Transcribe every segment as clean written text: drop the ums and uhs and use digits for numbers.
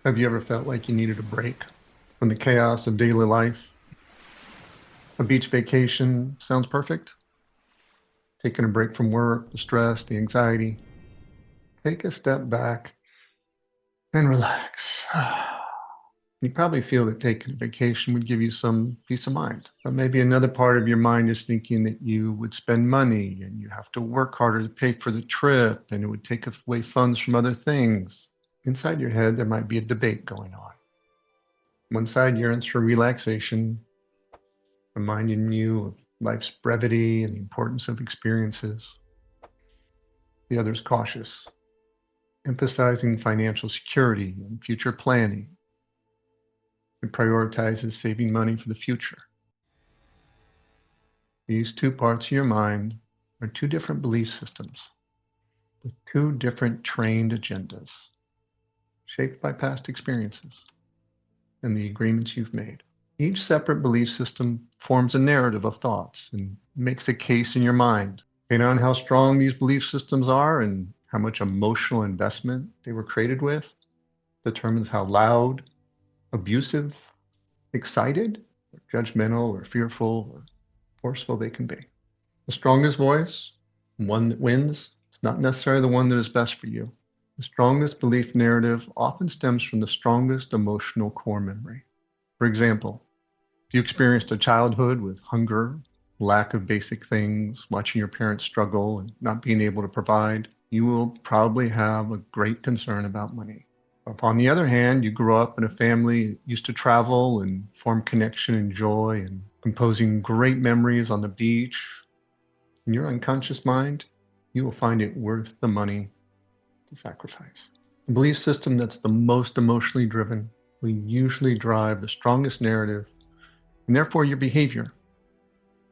Have you ever felt like you needed a break from the chaos of daily life? A beach vacation sounds perfect. Taking a break from work, the stress, the anxiety. Take a step back and relax. You probably feel that taking a vacation would give you some peace of mind. But maybe another part of your mind is thinking that you would spend money and you have to work harder to pay for the trip and it would take away funds from other things. Inside your head, there might be a debate going on. One side yearns for relaxation, reminding you of life's brevity and the importance of experiences. The other is cautious, emphasizing financial security and future planning. It prioritizes saving money for the future. These two parts of your mind are two different belief systems with two different trained agendas, shaped by past experiences and the agreements you've made. Each separate belief system forms a narrative of thoughts and makes a case in your mind. Depending on how strong these belief systems are and how much emotional investment they were created with, determines how loud, abusive, excited, or judgmental, or fearful, or forceful they can be. The strongest voice, one that wins, is not necessarily the one that is best for you. The strongest belief narrative often stems from the strongest emotional core memory. For example, if you experienced a childhood with hunger, lack of basic things, watching your parents struggle and not being able to provide, you will probably have a great concern about money. Upon the other hand, you grew up in a family that used to travel and form connection and joy and composing great memories on the beach. In your unconscious mind, you will find it worth the money to sacrifice. The belief system that's the most emotionally driven will usually drive the strongest narrative and therefore your behavior,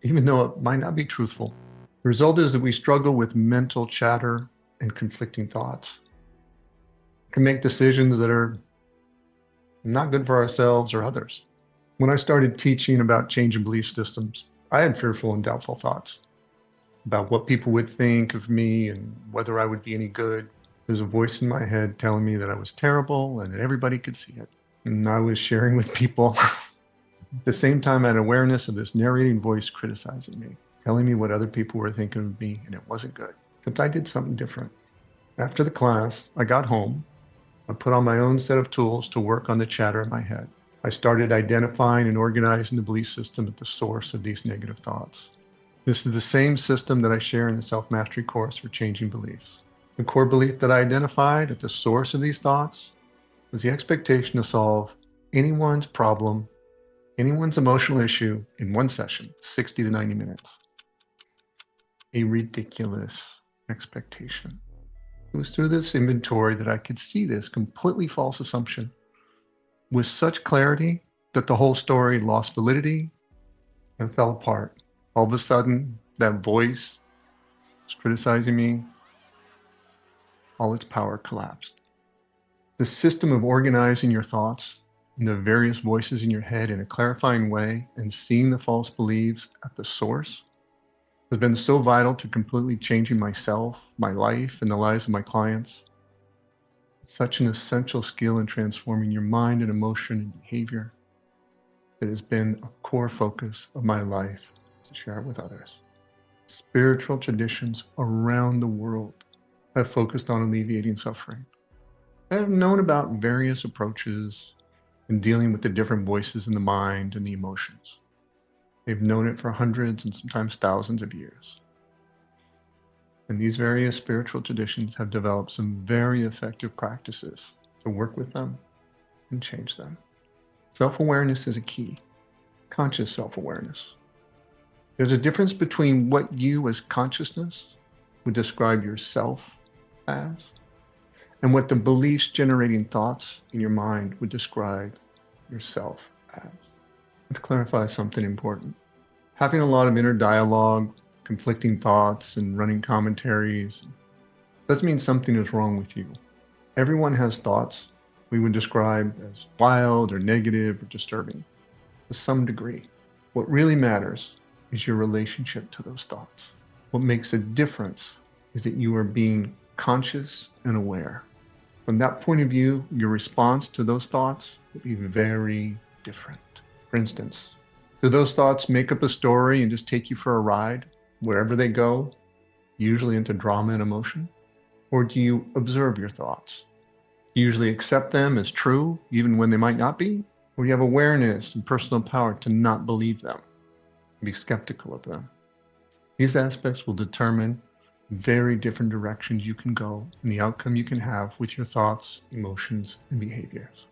even though it might not be truthful. The result is that we struggle with mental chatter and conflicting thoughts. We can make decisions that are not good for ourselves or others. When I started teaching about changing belief systems, I had fearful and doubtful thoughts about what people would think of me and whether I would be any good. There's a voice in my head telling me that I was terrible and that everybody could see it. And I was sharing with people. At the same time, I had awareness of this narrating voice criticizing me, telling me what other people were thinking of me, and it wasn't good. But I did something different. After the class, I got home. I put on my own set of tools to work on the chatter in my head. I started identifying and organizing the belief system at the source of these negative thoughts. This is the same system that I share in the self-mastery course for changing beliefs. The core belief that I identified at the source of these thoughts was the expectation to solve anyone's problem, anyone's emotional issue in one session, 60 to 90 minutes. A ridiculous expectation. It was through this inventory that I could see this completely false assumption with such clarity that the whole story lost validity and fell apart. All of a sudden, that voice was criticizing me. All its power collapsed. The system of organizing your thoughts and the various voices in your head in a clarifying way and seeing the false beliefs at the source has been so vital to completely changing myself, my life, and the lives of my clients. Such an essential skill in transforming your mind and emotion and behavior that has been a core focus of my life to share it with others. Spiritual traditions around the world have focused on alleviating suffering. I have known about various approaches in dealing with the different voices in the mind and the emotions. They've known it for hundreds and sometimes thousands of years. And these various spiritual traditions have developed some very effective practices to work with them and change them. Self-awareness is a key, conscious self-awareness. There's a difference between what you as consciousness would describe yourself as and what the beliefs generating thoughts in your mind would describe yourself as. Let's clarify something important. Having a lot of inner dialogue, conflicting thoughts, and running commentaries doesn't mean something is wrong with you. Everyone has thoughts we would describe as wild or negative or disturbing to some degree. What really matters is your relationship to those thoughts. What makes a difference is that you are being conscious and aware. From that point of view, your response to those thoughts will be very different. For instance, do those thoughts make up a story and just take you for a ride wherever they go, usually into drama and emotion? Or do you observe your thoughts? You usually accept them as true, even when they might not be? Or you have awareness and personal power to not believe them, be skeptical of them? These aspects will determine very different directions you can go and the outcome you can have with your thoughts, emotions, and behaviors.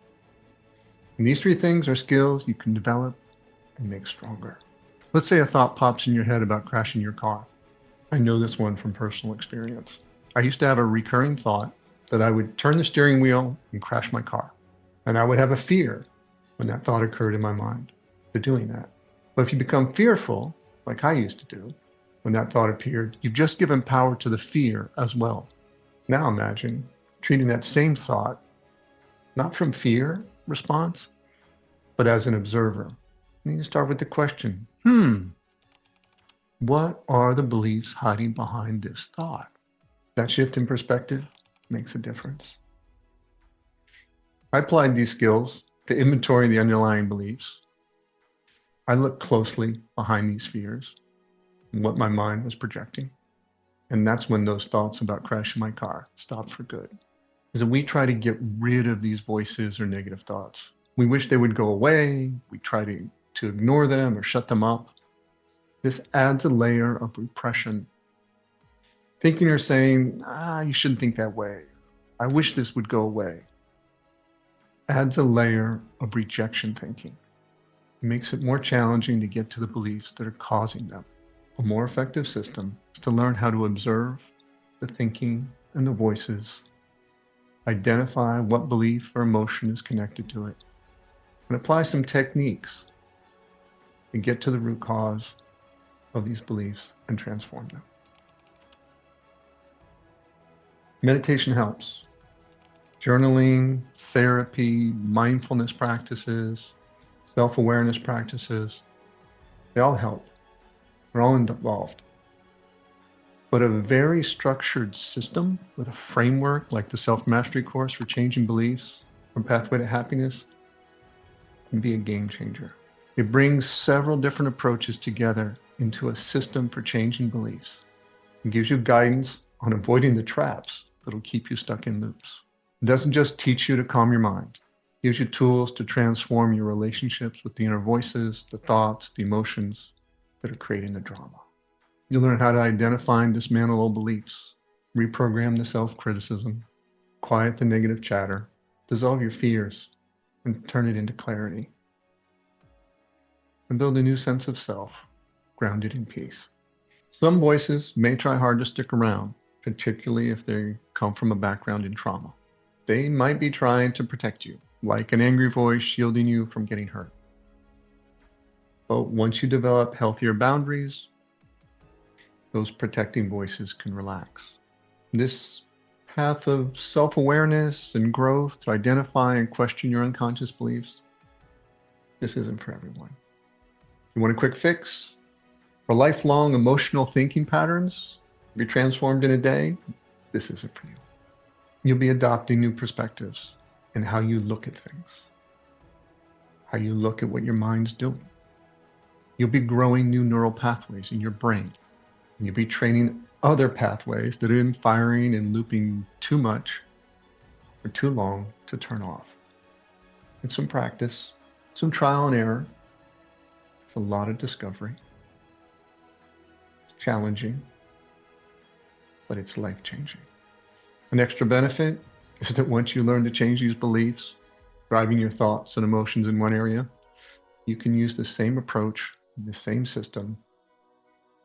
And these three things are skills you can develop and make stronger. Let's say a thought pops in your head about crashing your car. I know this one from personal experience. I used to have a recurring thought that I would turn the steering wheel and crash my car. And I would have a fear when that thought occurred in my mind to doing that. But if you become fearful, like I used to do, when that thought appeared, you've just given power to the fear as well. Now imagine treating that same thought, not from fear response, but as an observer. And you start with the question, what are the beliefs hiding behind this thought? That shift in perspective makes a difference. I applied these skills to inventory the underlying beliefs. I looked closely behind these fears and what my mind was projecting. And that's when those thoughts about crashing my car stopped for good. Is that we try to get rid of these voices or negative thoughts. We wish they would go away. We try to ignore them or shut them up. This adds a layer of repression. Thinking or saying, you shouldn't think that way. I wish this would go away. Adds a layer of rejection thinking. It makes it more challenging to get to the beliefs that are causing them. A more effective system is to learn how to observe the thinking and the voices, identify what belief or emotion is connected to it, and apply some techniques to get to the root cause of these beliefs and transform them. Meditation helps. Journaling, therapy, mindfulness practices, self-awareness practices, they all help. They're all involved. But a very structured system with a framework like the Self-Mastery course for changing beliefs from Pathway to Happiness can be a game changer. It brings several different approaches together into a system for changing beliefs. It gives you guidance on avoiding the traps that'll keep you stuck in loops. It doesn't just teach you to calm your mind. It gives you tools to transform your relationships with the inner voices, the thoughts, the emotions that are creating the drama. You'll learn how to identify and dismantle old beliefs, reprogram the self-criticism, quiet the negative chatter, dissolve your fears, and turn it into clarity. And build a new sense of self, grounded in peace. Some voices may try hard to stick around, particularly if they come from a background in trauma. They might be trying to protect you, like an angry voice shielding you from getting hurt. But once you develop healthier boundaries, those protecting voices can relax. This path of self-awareness and growth to identify and question your unconscious beliefs, this isn't for everyone. You want a quick fix for lifelong emotional thinking patterns to be transformed in a day? This isn't for you. You'll be adopting new perspectives in how you look at things, how you look at what your mind's doing. You'll be growing new neural pathways in your brain. And you'll be training other pathways that are firing and looping too much or too long to turn off. It's some practice, some trial and error, it's a lot of discovery. It's challenging, but it's life-changing. An extra benefit is that once you learn to change these beliefs, driving your thoughts and emotions in one area, you can use the same approach, the same system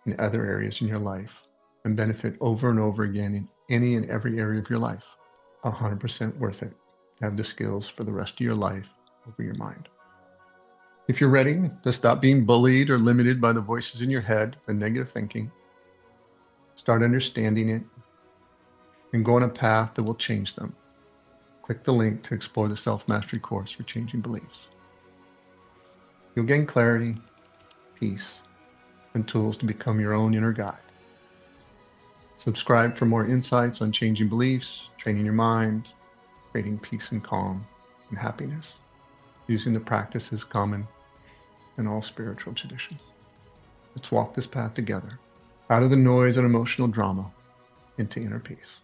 in other areas in your life and benefit over and over again in any and every area of your life. 100% worth it. Have the skills for the rest of your life over your mind. If you're ready to stop being bullied or limited by the voices in your head and negative thinking, start understanding it and go on a path that will change them. Click the link to explore the Self-Mastery course for changing beliefs. You'll gain clarity, peace, and tools to become your own inner guide. Subscribe for more insights on changing beliefs, training your mind, creating peace and calm and happiness, using the practices common in all spiritual traditions. Let's walk this path together, out of the noise and emotional drama, into inner peace.